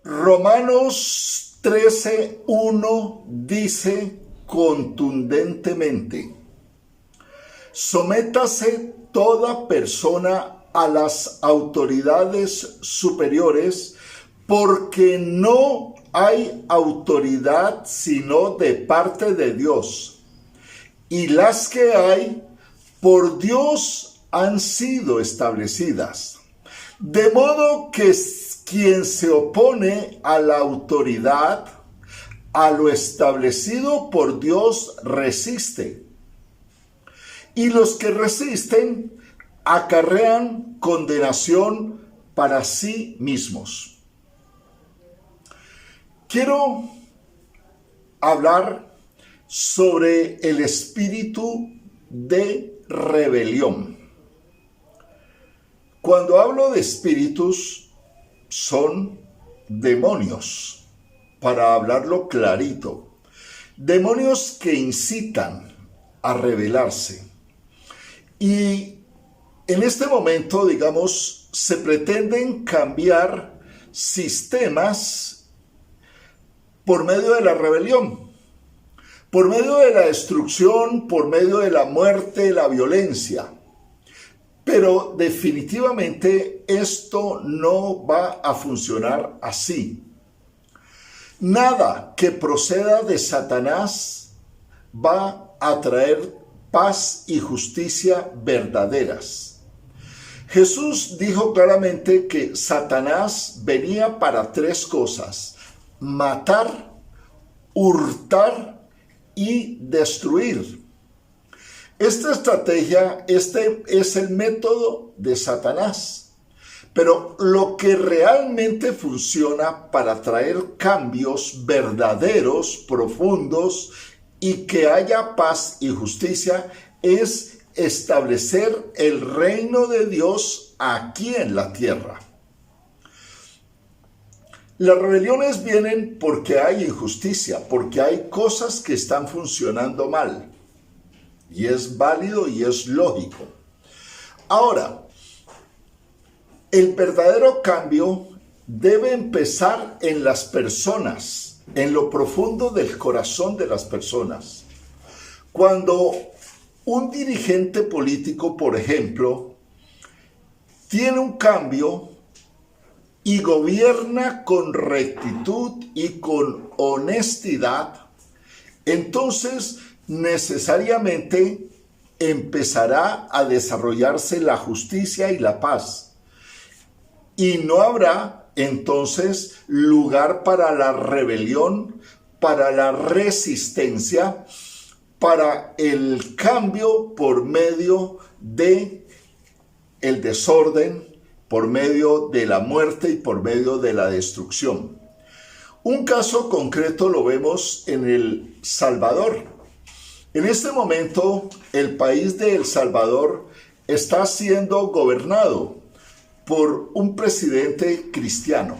Romanos 13:1 dice contundentemente: sométase toda persona a las autoridades superiores, porque no hay autoridad sino de parte de Dios, y las que hay por Dios han sido establecidas. De modo que quien se opone a la autoridad, a lo establecido por Dios, resiste. Y los que resisten acarrean condenación para sí mismos. Quiero hablar sobre el espíritu de rebelión. Cuando hablo de espíritus, son demonios, para hablarlo clarito. Demonios que incitan a rebelarse. Y en este momento, digamos, se pretenden cambiar sistemas por medio de la rebelión, por medio de la destrucción, por medio de la muerte, la violencia. Pero definitivamente esto no va a funcionar así. Nada que proceda de Satanás va a traer paz y justicia verdaderas. Jesús dijo claramente que Satanás venía para tres cosas: matar, hurtar y destruir. Esta estrategia, este es el método de Satanás. Pero lo que realmente funciona para traer cambios verdaderos, profundos, y que haya paz y justicia es establecer el reino de Dios aquí en la tierra. Las rebeliones vienen porque hay injusticia, porque hay cosas que están funcionando mal. Y es válido y es lógico. Ahora, el verdadero cambio debe empezar en las personas, en lo profundo del corazón de las personas. Cuando un dirigente político, por ejemplo, tiene un cambio y gobierna con rectitud y con honestidad, entonces necesariamente empezará a desarrollarse la justicia y la paz. Y no habrá entonces lugar para la rebelión, para la resistencia, para el cambio por medio de el desorden, por medio de la muerte y por medio de la destrucción. Un caso concreto lo vemos en El Salvador. En este momento, el país de El Salvador está siendo gobernado por un presidente cristiano.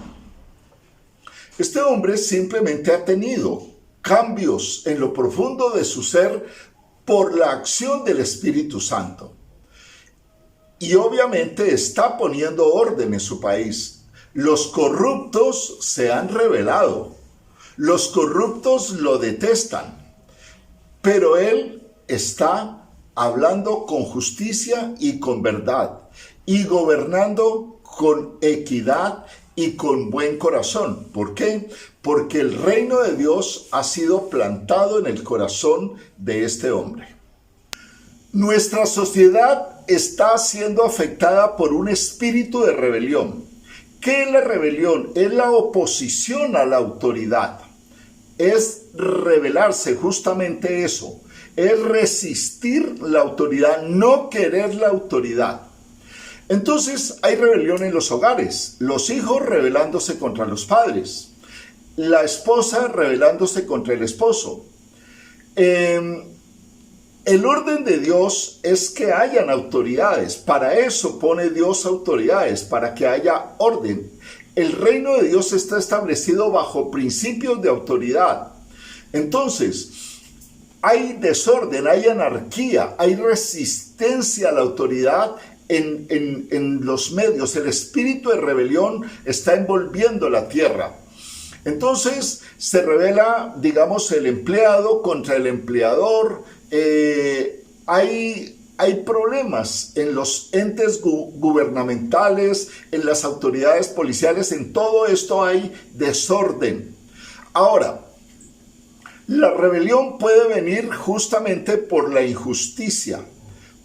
Este hombre simplemente ha tenido cambios en lo profundo de su ser por la acción del Espíritu Santo. Y obviamente está poniendo orden en su país. Los corruptos se han rebelado. Los corruptos lo detestan. Pero él está hablando con justicia y con verdad, y gobernando con equidad y con buen corazón. ¿Por qué? Porque el reino de Dios ha sido plantado en el corazón de este hombre. Nuestra sociedad está siendo afectada por un espíritu de rebelión. ¿Qué es la rebelión? Es la oposición a la autoridad. Es rebelarse, justamente eso. Es resistir la autoridad, no querer la autoridad. Entonces hay rebelión en los hogares. Los hijos rebelándose contra los padres. La esposa rebelándose contra el esposo. El orden de Dios es que hayan autoridades. Para eso pone Dios autoridades, para que haya orden. El reino de Dios está establecido bajo principios de autoridad. Entonces, hay desorden, hay anarquía, hay resistencia a la autoridad en los medios. El espíritu de rebelión está envolviendo la tierra. Entonces se revela, digamos, el empleado contra el empleador. Hay problemas en los entes gubernamentales, en las autoridades policiales, en todo esto hay desorden. Ahora, la rebelión puede venir justamente por la injusticia,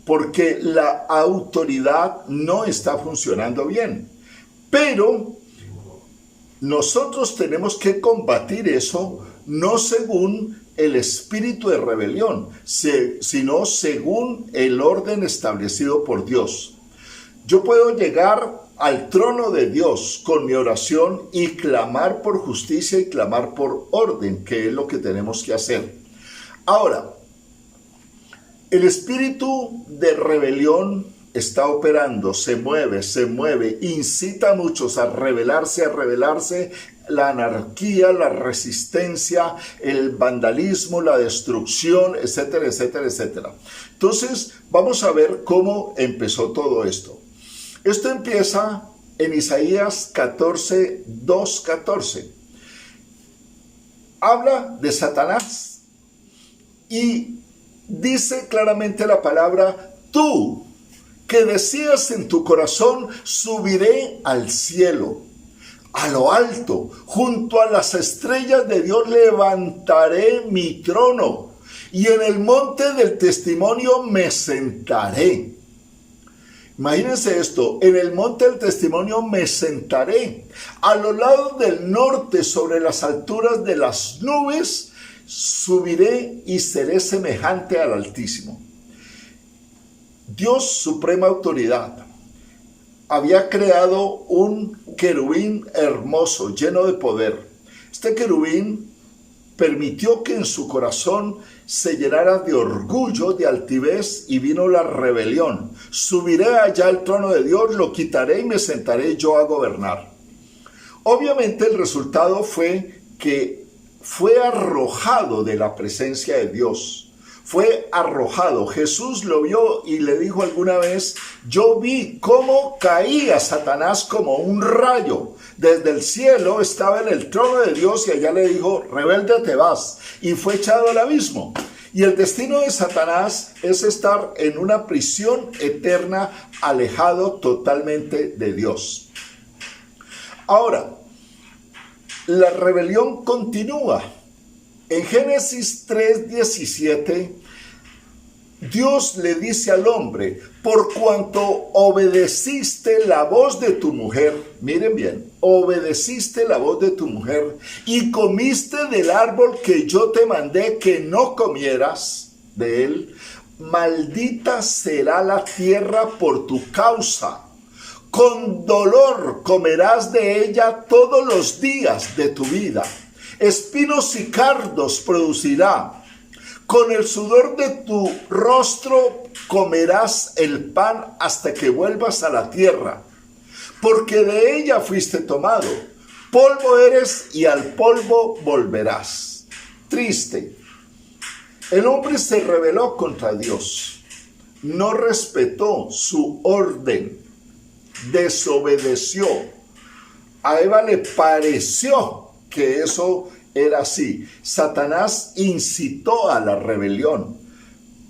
porque la autoridad no está funcionando bien. Pero nosotros tenemos que combatir eso no según el espíritu de rebelión, sino según el orden establecido por Dios. Yo puedo llegar al trono de Dios con mi oración y clamar por justicia y clamar por orden, que es lo que tenemos que hacer. Ahora, el espíritu de rebelión está operando, se mueve, incita a muchos a rebelarse, la anarquía, la resistencia, el vandalismo, la destrucción, etcétera, etcétera, etcétera. Entonces, vamos a ver cómo empezó todo esto. Esto empieza en Isaías 14, 2, 14. Habla de Satanás y dice claramente la palabra: tú que decías en tu corazón, subiré al cielo, a lo alto, junto a las estrellas de Dios levantaré mi trono, y en el monte del testimonio me sentaré. Imagínense esto: en el monte del testimonio me sentaré, a los lados del norte, sobre las alturas de las nubes, subiré y seré semejante al Altísimo. Dios, suprema autoridad, había creado un querubín hermoso, lleno de poder. Este querubín permitió que en su corazón se llenara de orgullo, de altivez, y vino la rebelión. Subiré allá al trono de Dios, lo quitaré y me sentaré yo a gobernar. Obviamente el resultado fue que fue arrojado de la presencia de Dios. Fue arrojado. Jesús lo vio y le dijo alguna vez: yo vi cómo caía Satanás como un rayo. Desde el cielo estaba en el trono de Dios y allá le dijo: rebelde te vas. Y fue echado al abismo. Y el destino de Satanás es estar en una prisión eterna, alejado totalmente de Dios. Ahora, la rebelión continúa. En Génesis 3:17, Dios le dice al hombre: por cuanto obedeciste la voz de tu mujer, miren bien, obedeciste la voz de tu mujer y comiste del árbol que yo te mandé que no comieras de él, maldita será la tierra por tu causa. Con dolor comerás de ella todos los días de tu vida. Espinos y cardos producirá. Con el sudor de tu rostro comerás el pan hasta que vuelvas a la tierra, porque de ella fuiste tomado. Polvo eres y al polvo volverás. Triste. El hombre se rebeló contra Dios, no respetó su orden, desobedeció. A Eva le pareció que eso era así. Satanás incitó a la rebelión.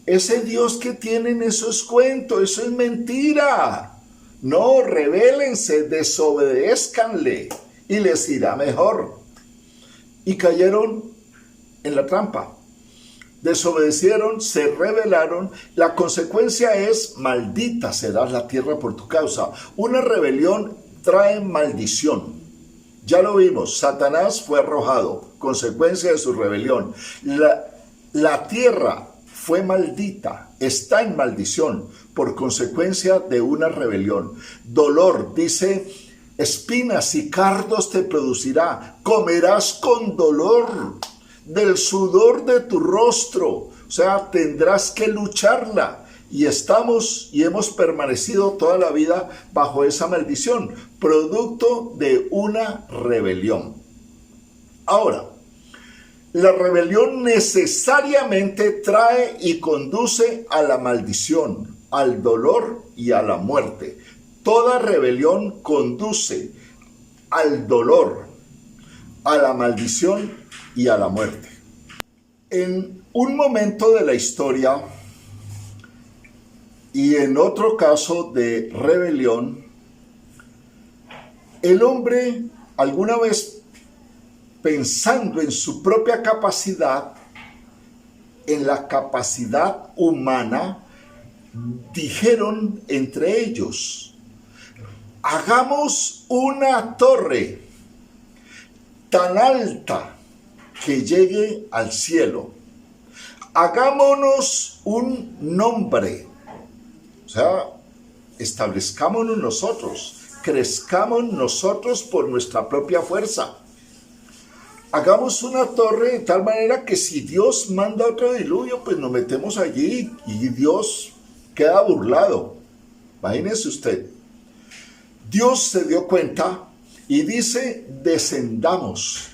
Ese Dios que tienen, eso es cuento, eso es mentira. No, rebélense, desobedézcanle y les irá mejor. Y cayeron en la trampa. Desobedecieron, se rebelaron. La consecuencia es: maldita será la tierra por tu causa. Una rebelión trae maldición. Ya lo vimos, Satanás fue arrojado, consecuencia de su rebelión. La tierra fue maldita, está en maldición por consecuencia de una rebelión. Dolor, dice: espinas y cardos te producirá, comerás con dolor del sudor de tu rostro, o sea, tendrás que lucharla. Y hemos permanecido toda la vida bajo esa maldición, producto de una rebelión. Ahora, la rebelión necesariamente trae y conduce a la maldición, al dolor y a la muerte. Toda rebelión conduce al dolor, a la maldición y a la muerte. En un momento de la historia y en otro caso de rebelión, el hombre alguna vez, pensando en su propia capacidad, en la capacidad humana, dijeron entre ellos: hagamos una torre tan alta que llegue al cielo. Hagámonos un nombre. O sea, establezcámonos nosotros, crezcamos nosotros por nuestra propia fuerza. Hagamos una torre de tal manera que si Dios manda otro diluvio, pues nos metemos allí y Dios queda burlado. Imagínese usted. Dios se dio cuenta y dice: descendamos,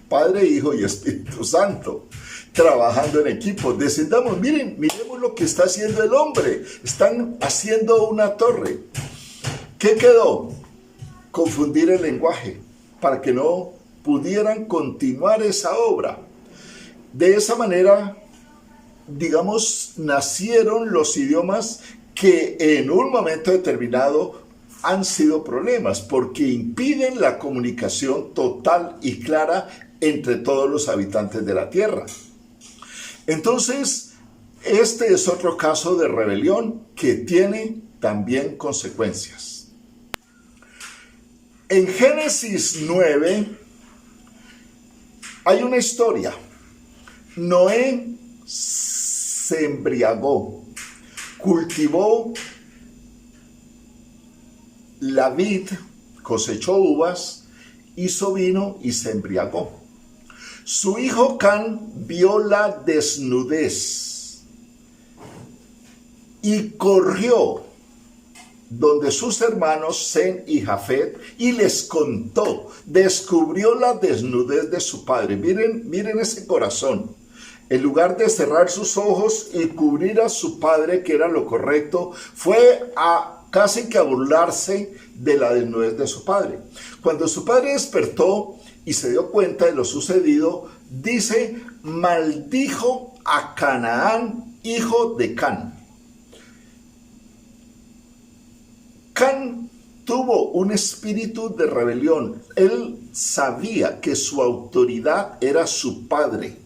Padre, Hijo y Espíritu Santo, trabajando en equipo. Descendamos, miremos lo que está haciendo el hombre. Están haciendo una torre. ¿Qué quedó? Confundir el lenguaje para que no pudieran continuar esa obra. De esa manera, digamos, nacieron los idiomas que en un momento determinado han sido problemas porque impiden la comunicación total y clara entre todos los habitantes de la tierra. Entonces, este es otro caso de rebelión que tiene también consecuencias. En Génesis 9 hay una historia. Noé se embriagó, cultivó la vid, cosechó uvas, hizo vino y se embriagó. Su hijo Can vio la desnudez y corrió donde sus hermanos Sem y Jafet y les contó, descubrió la desnudez de su padre. Miren ese corazón. En lugar de cerrar sus ojos y cubrir a su padre, que era lo correcto, fue a casi que a burlarse de la desnudez de su padre. Cuando su padre despertó y se dio cuenta de lo sucedido, dice: maldijo a Canaán, hijo de Can. Can tuvo un espíritu de rebelión. Él sabía que su autoridad era su padre.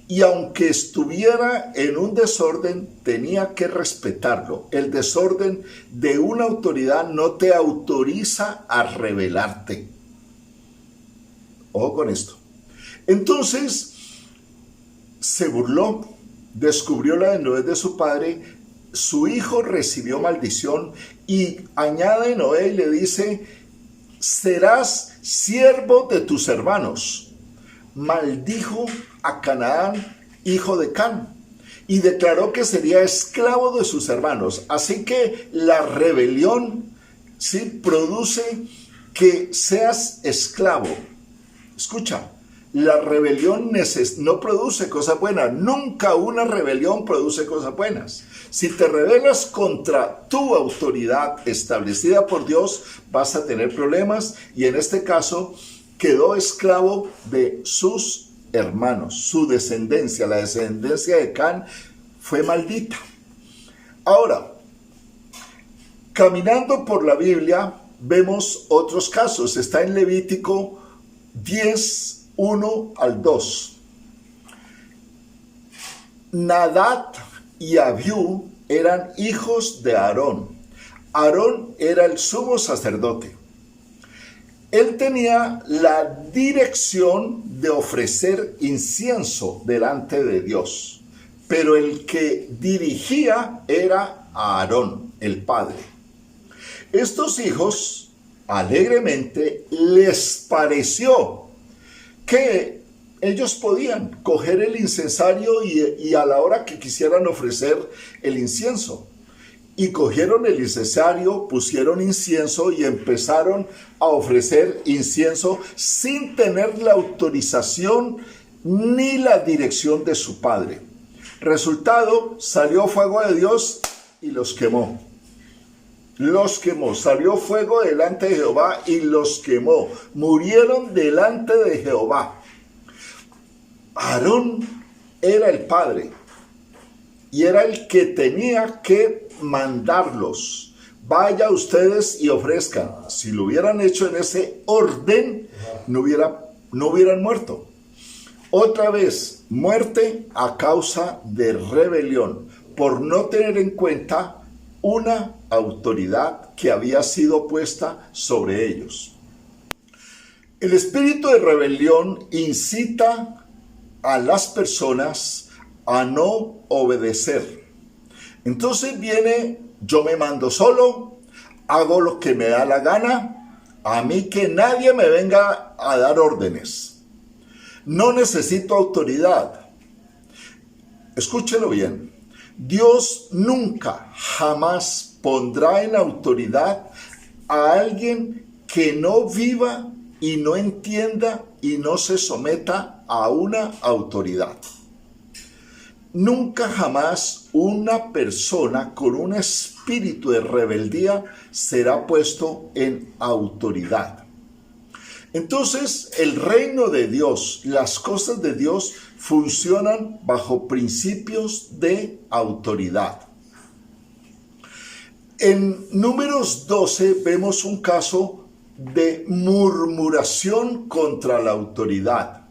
Y aunque estuviera en un desorden, tenía que respetarlo. El desorden de una autoridad no te autoriza a rebelarte. Ojo con esto. Entonces, se burló, descubrió la desnudez de su padre, su hijo recibió maldición y añade Noé y le dice: serás siervo de tus hermanos. Maldijo a Canaán, hijo de Can, y declaró que sería esclavo de sus hermanos. Así que la rebelión, ¿sí?, produce que seas esclavo. Escucha, la rebelión no produce cosas buenas. Nunca una rebelión produce cosas buenas. Si te rebelas contra tu autoridad establecida por Dios, vas a tener problemas, y en este caso quedó esclavo de sus hermanos. Su descendencia, la descendencia de Can, fue maldita. Ahora, caminando por la Biblia, vemos otros casos. Está en Levítico 10, 1 al 2. Nadab y Abiú eran hijos de Aarón. Aarón era el sumo sacerdote. Él tenía la dirección de ofrecer incienso delante de Dios, pero el que dirigía era Aarón, el padre. Estos hijos, alegremente, les pareció que ellos podían coger el incensario y a la hora que quisieran ofrecer el incienso. Y cogieron el incensario, pusieron incienso y empezaron a ofrecer incienso sin tener la autorización ni la dirección de su padre. Resultado, salió fuego de Dios y los quemó. los quemó. Salió fuego delante de Jehová y los quemó. Murieron delante de Jehová. Aarón era el padre y era el que tenía que mandarlos. Vaya ustedes y ofrezcan. Si lo hubieran hecho en ese orden, no hubieran muerto. Otra vez, muerte a causa de rebelión, por no tener en cuenta una autoridad que había sido puesta sobre ellos. El espíritu de rebelión incita a las personas a no obedecer. Entonces viene: yo me mando solo, hago lo que me da la gana, a mí que nadie me venga a dar órdenes. No necesito autoridad. Escúchelo bien. Dios nunca, jamás pondrá en autoridad a alguien que no viva y no entienda y no se someta a una autoridad. Nunca jamás una persona con un espíritu de rebeldía será puesto en autoridad. Entonces, el reino de Dios, las cosas de Dios funcionan bajo principios de autoridad. En Números 12 vemos un caso de murmuración contra la autoridad.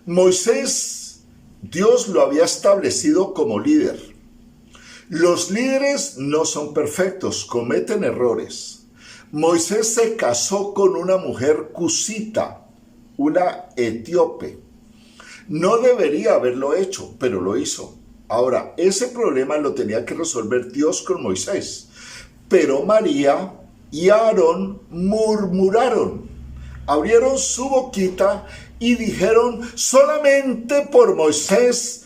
Moisés, Dios lo había establecido como líder. Los líderes no son perfectos, cometen errores. Moisés se casó con una mujer cusita, una etíope. No debería haberlo hecho, pero lo hizo. Ahora, ese problema lo tenía que resolver Dios con Moisés. Pero María y Aarón murmuraron, abrieron su boquita y dijeron: solamente por Moisés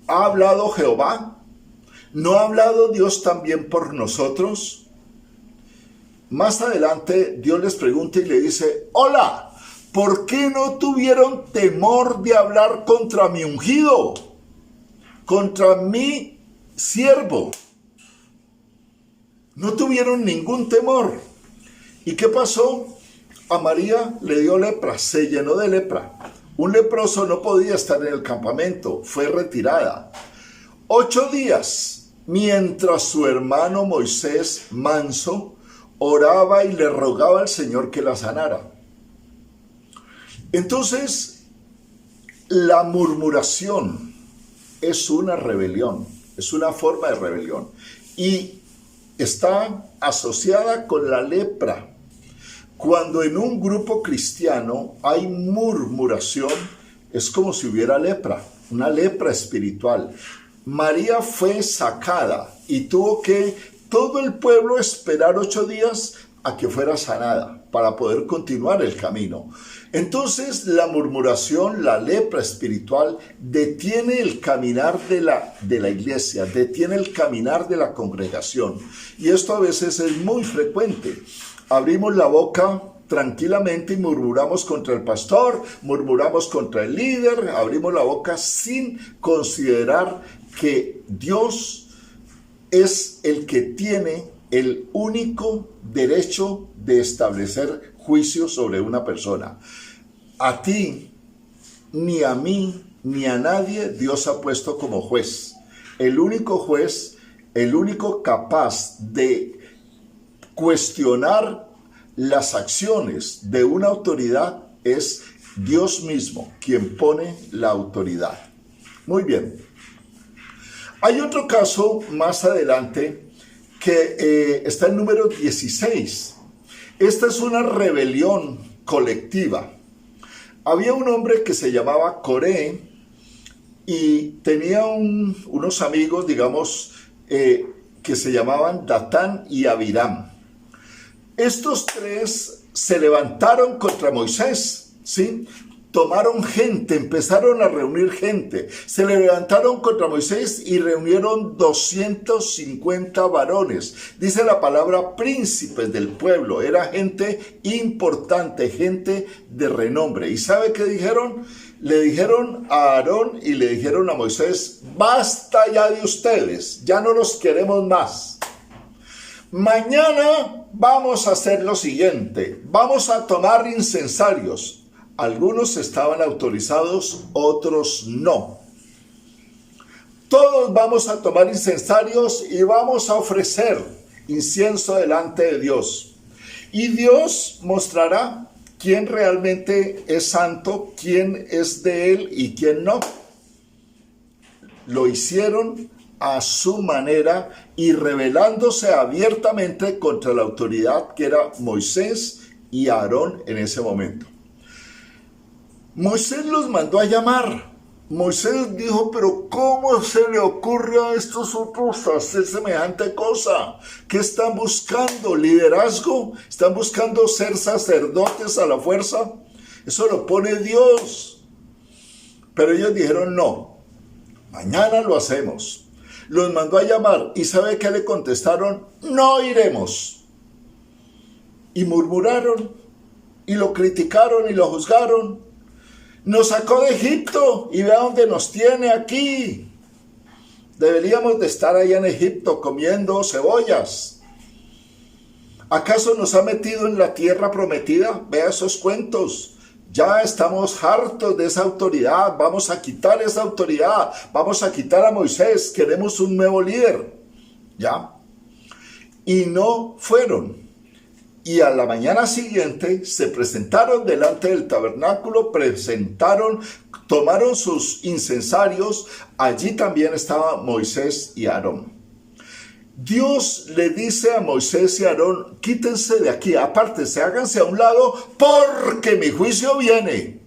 ha hablado Jehová. ¿No ha hablado Dios también por nosotros? Más adelante Dios les pregunta y le dice: hola, ¿por qué no tuvieron temor de hablar contra mi ungido? Contra mi siervo. No tuvieron ningún temor. ¿Y qué pasó? A María le dio lepra, se llenó de lepra. Un leproso no podía estar en el campamento, fue retirada. 8 días, mientras su hermano Moisés, manso, oraba y le rogaba al Señor que la sanara. Entonces, la murmuración es una rebelión, es una forma de rebelión. Y está asociada con la lepra. Cuando en un grupo cristiano hay murmuración, es como si hubiera lepra, una lepra espiritual. María fue sacada y tuvo que todo el pueblo esperar 8 días a que fuera sanada para poder continuar el camino. Entonces la murmuración, la lepra espiritual, detiene el caminar de la iglesia, detiene el caminar de la congregación. Y esto a veces es muy frecuente. Abrimos la boca tranquilamente y murmuramos contra el pastor, murmuramos contra el líder, abrimos la boca sin considerar que Dios es el que tiene el único derecho de establecer juicio sobre una persona. A ti, ni a mí, ni a nadie Dios ha puesto como juez. El único juez, el único capaz de cuestionar las acciones de una autoridad es Dios mismo, quien pone la autoridad. Muy bien. Hay otro caso más adelante que está en número 16. Esta es una rebelión colectiva. Había un hombre que se llamaba Coré y tenía unos amigos, digamos, que se llamaban Datán y Abiram. Estos 3 se levantaron contra Moisés, ¿sí? Tomaron gente, empezaron a reunir gente. Se levantaron contra Moisés y reunieron 250 varones. Dice la palabra príncipes del pueblo. Era gente importante, gente de renombre. ¿Y sabe qué dijeron? Le dijeron a Aarón y le dijeron a Moisés: basta ya de ustedes, ya no los queremos más. mañana vamos a hacer lo siguiente, vamos a tomar incensarios. Algunos estaban autorizados, otros no. Todos vamos a tomar incensarios y vamos a ofrecer incienso delante de Dios. Y Dios mostrará quién realmente es santo, quién es de Él y quién no. Lo hicieron a su manera y rebelándose abiertamente contra la autoridad que era Moisés y Aarón en ese momento. Moisés los mandó a llamar. Moisés dijo, pero ¿cómo se le ocurre a estos otros hacer semejante cosa? ¿Qué están buscando? ¿Liderazgo? ¿Están buscando ser sacerdotes a la fuerza? Eso lo pone Dios. Pero ellos dijeron, no, mañana lo hacemos. Los mandó a llamar y ¿sabe qué le contestaron? No iremos. Y murmuraron y lo criticaron y lo juzgaron. Nos sacó de Egipto y vea dónde nos tiene aquí. Deberíamos de estar allá en Egipto comiendo cebollas. ¿Acaso nos ha metido en la tierra prometida? Vea esos cuentos. Ya estamos hartos de esa autoridad. Vamos a quitar esa autoridad. Vamos a quitar a Moisés. Queremos un nuevo líder. ¿Ya? Y no fueron. Y a la mañana siguiente se presentaron delante del tabernáculo, tomaron sus incensarios. Allí también estaban Moisés y Aarón. Dios le dice a Moisés y Aarón, quítense de aquí, apártense, háganse a un lado, porque mi juicio viene.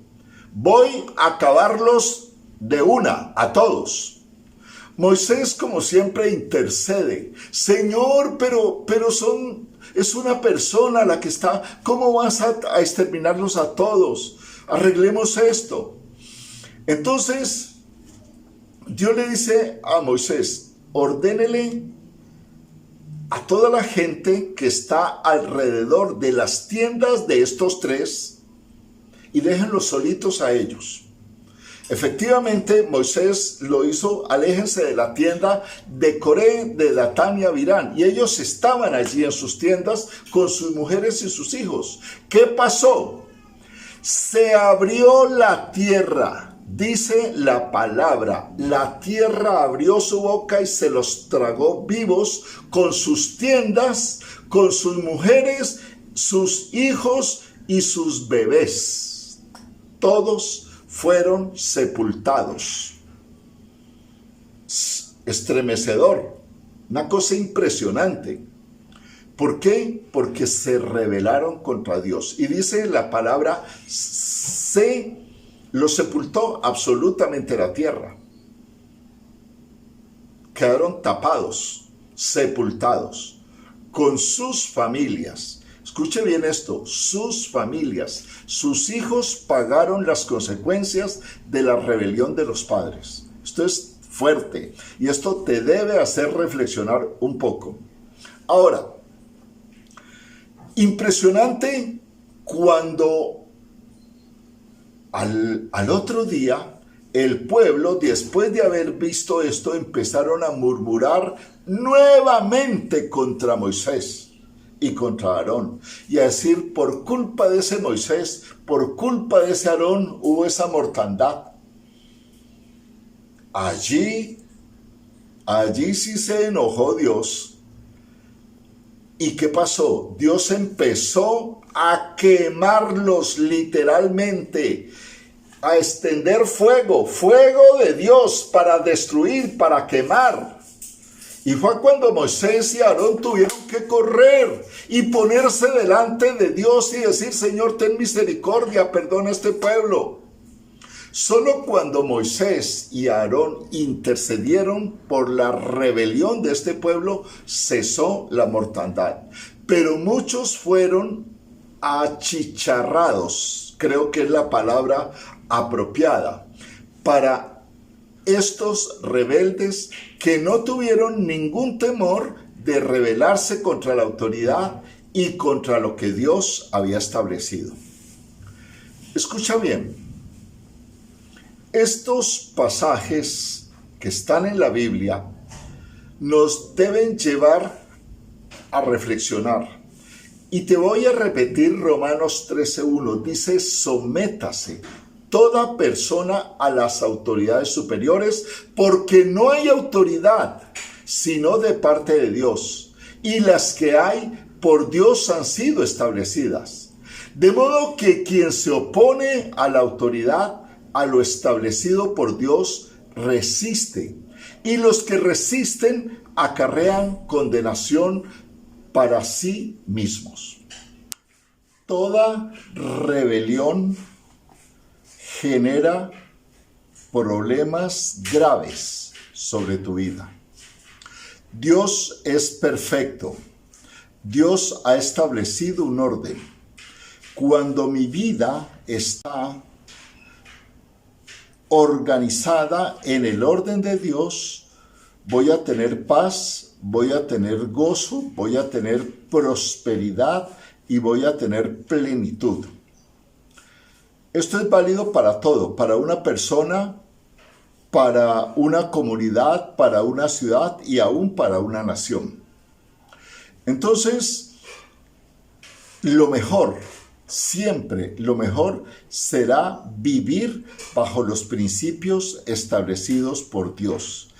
Voy a acabarlos de una, a todos. Moisés, como siempre, intercede. Señor, pero es una persona la que está. ¿Cómo vas a exterminarlos a todos? Arreglemos esto. Entonces, Dios le dice a Moisés, ordénele a toda la gente que está alrededor de las tiendas de estos tres y déjenlos solitos a ellos. Efectivamente, Moisés lo hizo, aléjense de la tienda de Coré, de Datán y Abirán. Y ellos estaban allí en sus tiendas con sus mujeres y sus hijos. ¿Qué pasó? Se abrió la tierra, dice la palabra. La tierra abrió su boca y se los tragó vivos con sus tiendas, con sus mujeres, sus hijos y sus bebés. Todos fueron sepultados. Estremecedor, una cosa impresionante. ¿Por qué? Porque se rebelaron contra Dios. Y dice la palabra, se los sepultó absolutamente la tierra. Quedaron tapados, sepultados, con sus familias. Escuche bien esto, sus familias, sus hijos pagaron las consecuencias de la rebelión de los padres. Esto es fuerte y esto te debe hacer reflexionar un poco. Ahora, impresionante cuando al otro día el pueblo, después de haber visto esto, empezaron a murmurar nuevamente contra Moisés y contra Aarón, y a decir, por culpa de ese Moisés, por culpa de ese Aarón, hubo esa mortandad. Allí sí se enojó Dios. ¿Y qué pasó? Dios empezó a quemarlos literalmente, a extender fuego de Dios para destruir, para quemar. Y fue cuando Moisés y Aarón tuvieron que correr y ponerse delante de Dios y decir, Señor, ten misericordia, perdona a este pueblo. Solo cuando Moisés y Aarón intercedieron por la rebelión de este pueblo, cesó la mortandad. Pero muchos fueron achicharrados, creo que es la palabra apropiada, para estos rebeldes que no tuvieron ningún temor de rebelarse contra la autoridad y contra lo que Dios había establecido. Escucha bien, estos pasajes que están en la Biblia nos deben llevar a reflexionar. Y te voy a repetir Romanos 13:1. Dice, sométase toda persona a las autoridades superiores, porque no hay autoridad sino de parte de Dios, y las que hay por Dios han sido establecidas. De modo que quien se opone a la autoridad, a lo establecido por Dios, resiste, y los que resisten acarrean condenación para sí mismos. Toda rebelión genera problemas graves sobre tu vida. Dios es perfecto. Dios ha establecido un orden. Cuando mi vida está organizada en el orden de Dios, voy a tener paz, voy a tener gozo, voy a tener prosperidad y voy a tener plenitud. Esto es válido para todo, para una persona, para una comunidad, para una ciudad y aún para una nación. Entonces, lo mejor, siempre lo mejor será vivir bajo los principios establecidos por Dios.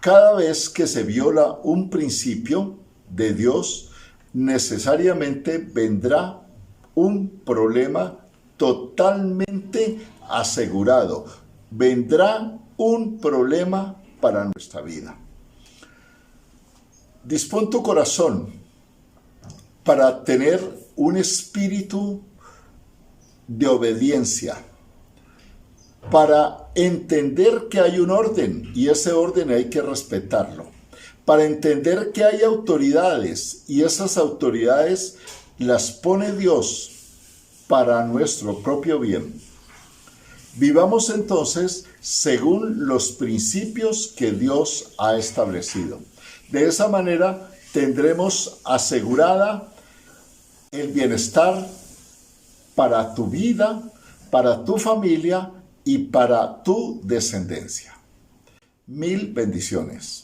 Cada vez que se viola un principio de Dios, necesariamente vendrá un problema totalmente asegurado. Vendrá un problema para nuestra vida. Dispón tu corazón para tener un espíritu de obediencia, para entender que hay un orden y ese orden hay que respetarlo, para entender que hay autoridades y esas autoridades las pone Dios para nuestro propio bien. Vivamos entonces según los principios que Dios ha establecido. De esa manera tendremos asegurada el bienestar para tu vida, para tu familia y para tu descendencia. Mil bendiciones.